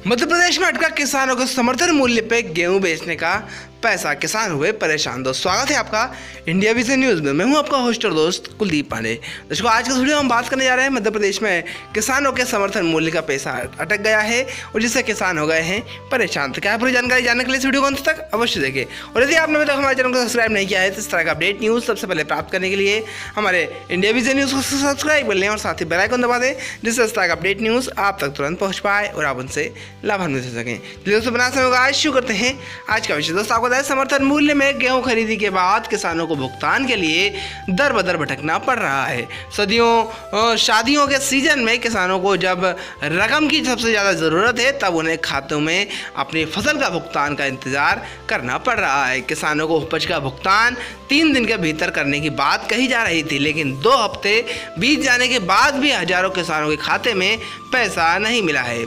मध्य प्रदेश में अटका किसानों को समर्थन मूल्य पे गेहूं बेचने का पैसा, किसान हुए परेशान। दोस्त स्वागत है आपका इंडिया विजन न्यूज़ में। मैं हूं आपका होस्ट और दोस्त कुलदीप पांडे। दोस्तों आज के वीडियो में हम बात करने जा रहे हैं मध्य प्रदेश में किसानों के समर्थन मूल्य का पैसा अटक गया है और जिससे किसान हो गए हैं परेशान। तो क्या पूरी जानकारी जानने के लिए इस वीडियो को अंत तक अवश्य देखें और यदि आपने अभी तक हमारे चैनल को सब्सक्राइब नहीं किया है तो इस तरह का अपडेट न्यूज़ सबसे पहले प्राप्त करने के लिए हमारे इंडिया विजन न्यूज़ को सब्सक्राइब कर लें और साथ ही बेल आइकन दबा दें जिससे इस तरह का अपडेट न्यूज़ आप तक तुरंत पहुँच पाए और आप उनसे लाभान्वित हो सकें। दोस्तों बिना समय आज शुरू करते हैं आज का विषय। दोस्तों आपको बताया समर्थन मूल्य में गेहूं खरीदी के बाद किसानों को भुगतान के लिए दर बदर भटकना पड़ रहा है। सदियों शादियों के सीजन में किसानों को जब रकम की सबसे ज़्यादा ज़रूरत है तब उन्हें खातों में अपनी फसल का भुगतान का इंतज़ार करना पड़ रहा है। किसानों को उपज का भुगतान 3 दिन के भीतर करने की बात कही जा रही थी, लेकिन 2 हफ्ते बीत जाने के बाद भी हजारों किसानों के खाते में पैसा नहीं मिला है।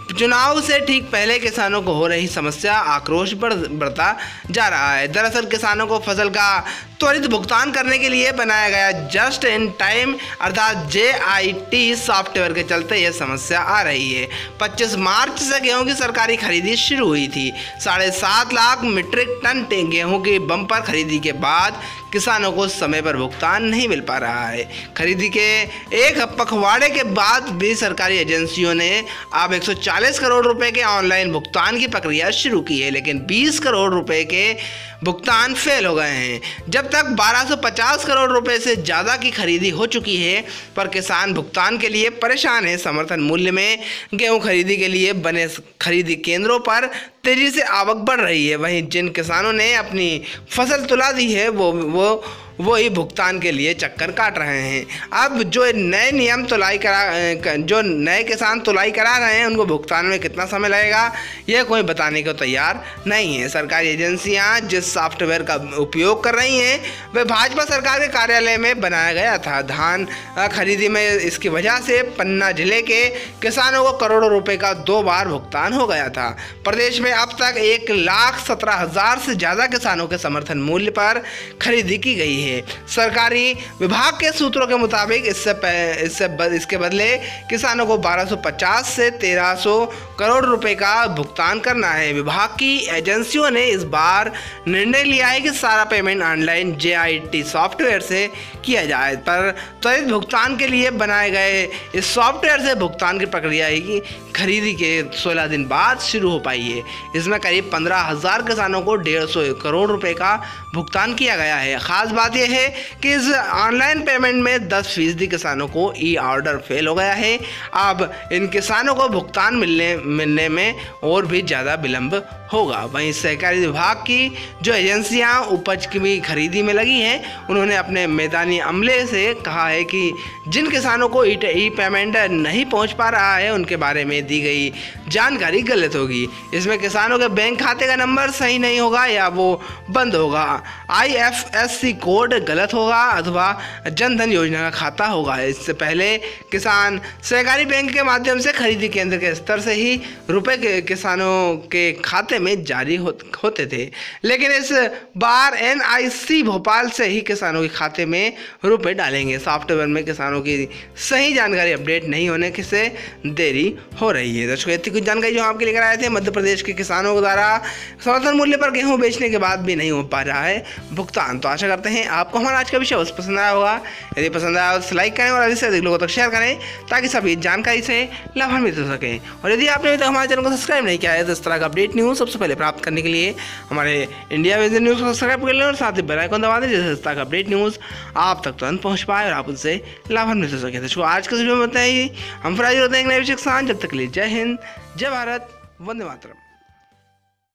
चुनाव से ठीक पहले किसानों को हो रही समस्या आक्रोश बढ़ता जा रहा है। दरअसल किसानों को फसल का त्वरित भुगतान करने के लिए बनाया गया जस्ट इन टाइम अर्थात JIT सॉफ्टवेयर के चलते यह समस्या आ रही है। 25 मार्च से गेहूं की सरकारी खरीदी शुरू हुई थी। 7.5 लाख मीट्रिक टन गेहूं की बम्पर खरीदी के बाद किसानों को समय पर भुगतान नहीं मिल पा रहा है। खरीदी के एक पखवाड़े के बाद भी सरकारी एजेंसियों ने अब 140 करोड़ रुपए के ऑनलाइन भुगतान की प्रक्रिया शुरू की है, लेकिन 20 करोड़ रुपए के भुगतान फेल हो गए हैं। जब तक 1250 करोड़ रुपए से ज़्यादा की खरीदी हो चुकी है पर किसान भुगतान के लिए परेशान है। समर्थन मूल्य में गेहूं खरीदी के लिए बने खरीदी केंद्रों पर तेजी से आवक बढ़ रही है। वहीं जिन किसानों ने अपनी फसल तुला दी है वो ही भुगतान के लिए चक्कर काट रहे हैं। अब जो नए नियम जो नए किसान तुलाई करा रहे हैं उनको भुगतान में कितना समय लगेगा यह कोई बताने को तैयार नहीं है। सरकारी एजेंसियां जिस सॉफ्टवेयर का उपयोग कर रही हैं वह भाजपा सरकार के कार्यालय में बनाया गया था। धान खरीदी में इसकी वजह से पन्ना जिले के किसानों को करोड़ों रुपए का 2 बार भुगतान हो गया था। प्रदेश में अब तक 1,17,000 से ज़्यादा किसानों के समर्थन मूल्य पर खरीदी की गई है। सरकारी विभाग के सूत्रों के मुताबिक इसके बदले किसानों को 1250 से 1300 करोड़ रुपए का भुगतान करना है। विभाग की एजेंसियों ने इस बार निर्णय लिया है कि सारा पेमेंट ऑनलाइन JIT सॉफ्टवेयर से किया जाए, पर त्वरित भुगतान के लिए बनाए गए इस सॉफ्टवेयर से भुगतान की प्रक्रिया की खरीदी के 16 दिन बाद शुरू हो पाई है। इसमें करीब 15,000 किसानों को 150 करोड़ रुपए का भुगतान किया गया है। खास बात यह है कि इस ऑनलाइन पेमेंट में 10% किसानों को ऑर्डर फेल हो गया है। अब इन किसानों को भुगतान मिलने में और भी ज़्यादा विलंब होगा। वहीं सहकारी विभाग की जो एजेंसियां उपज की खरीदी में लगी हैं उन्होंने अपने मैदानी अमले से कहा है कि जिन किसानों को ई पेमेंट नहीं पहुंच पा रहा है उनके बारे में दी गई जानकारी गलत होगी। इसमें किसानों के बैंक खाते का नंबर सही नहीं होगा या वो बंद होगा, IFSC कोड गलत होगा अथवा जनधन योजना का खाता होगा। इससे पहले किसान सहकारी बैंक के माध्यम से खरीदी केंद्र के स्तर से ही रुपए किसानों के खाते में जारी होते थे, लेकिन इस बार NIC भोपाल से ही किसानों के खाते में रुपए डालेंगे। सॉफ्टवेयर में किसानों की सही जानकारी अपडेट नहीं होने से देरी हो रही है। दर्शकों इतनी कुछ जानकारी जो आपके लेकर आए थे। मध्य प्रदेश के किसानों के द्वारा समर्थन मूल्य पर गेहूं बेचने के बाद भी नहीं हो पा रहा है भुगतान। तो आशा करते हैं आपको हमारा आज का विषय पसंद आया होगा। यदि पसंद आया तो लाइक करें और अधिक से अधिक लोगों तक शेयर करें ताकि सभी जानकारी से लाभान्वित हो सकें। और यदि आपने अभी तक हमारे चैनल को सब्सक्राइब नहीं किया है तो इस तरह का अपडेट न्यूज़ सबसे पहले प्राप्त करने के लिए हमारे इंडिया विजन न्यूज़ को सब्सक्राइब कर लें और साथ ही बेल आइकन दबा दें जिससे इस तरह का अपडेट न्यूज़ आप तक तुरंत पहुंच पाए और आप उनसे लाभान्वित हो सकें। तो आज के वीडियो में बताइए हम फिर होते हैं एक नए विषय के साथ। जब तक के लिए जय हिंद, जय भारत, वंदे मातरम।